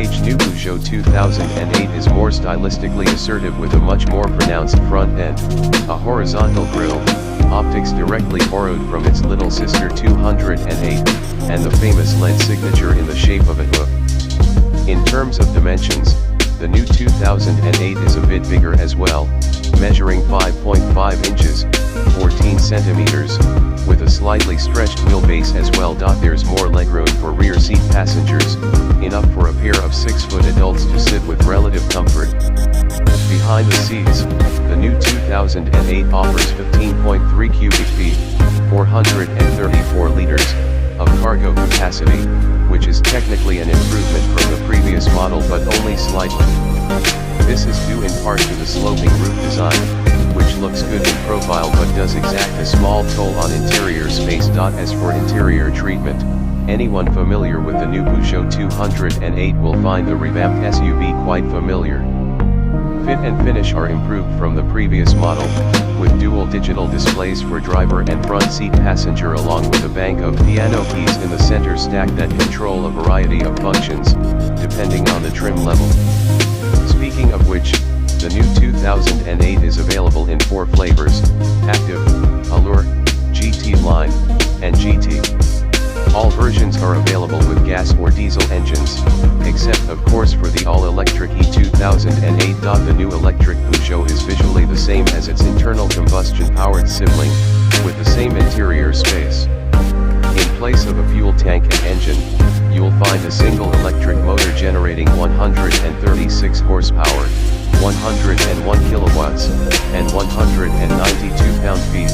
New Peugeot 2008 is more stylistically assertive with a much more pronounced front end, a horizontal grille, optics directly borrowed from its little sister 208, and the famous LED signature in the shape of a hook. In terms of dimensions, the new 2008 is a bit bigger as well, measuring 5.5 inches, 14 centimeters, with a slightly stretched wheelbase as well. There's more legroom for rear seat passengers, enough for a pair of 6-foot adults to sit with relative comfort. Behind the seats, the new 2008 offers 15.3 cubic feet, 434 liters, of cargo capacity, which is technically an improvement from the previous model but only slightly. This is due in part to the sloping roof design, which looks good in profile but does exact a small toll on interior space. As for interior treatment, anyone familiar with the new Peugeot 208 will find the revamped SUV quite familiar. Fit and finish are improved from the previous model, with dual digital displays for driver and front seat passenger along with a bank of piano keys in the center stack that control a variety of functions, depending on the trim level. Speaking of which, the new 2008 is available in 4 flavors: Active, Allure, GT Line, and GT. All versions are available with gas or diesel engines, except of course for the all-electric E2008. The new electric Peugeot is visually the same as its internal combustion-powered sibling, with the same interior space. In place of a fuel tank and engine, you'll find a single electric motor generating 136 horsepower, 101 kilowatts, and 192 pound-feet,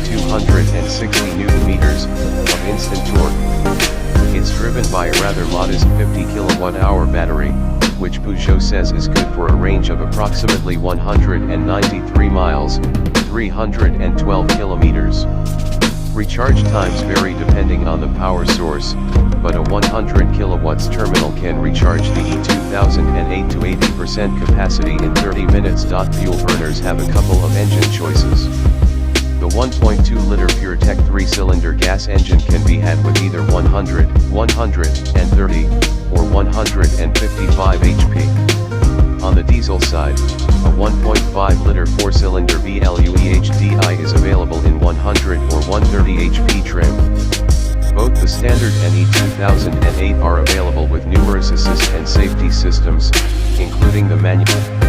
260 newton-meters, of instant torque. It's driven by a rather modest 50 kilowatt-hour battery, which Peugeot says is good for a range of approximately 193 miles, 312 kilometers. Recharge times vary depending on the power source, but a 100 kilowatts terminal can recharge the E2008 to 80% capacity in 30 minutes. Fuel burners have a couple of engine choices. The 1.2-liter PureTech 3-cylinder gas engine can be had with either 100, 130, or 155 HP. On the diesel side, a 1.5-liter 4-cylinder VLUEHDI is available in 100 or 130 HP trim. Both the standard and E2008 are available with numerous assist and safety systems, including the manual.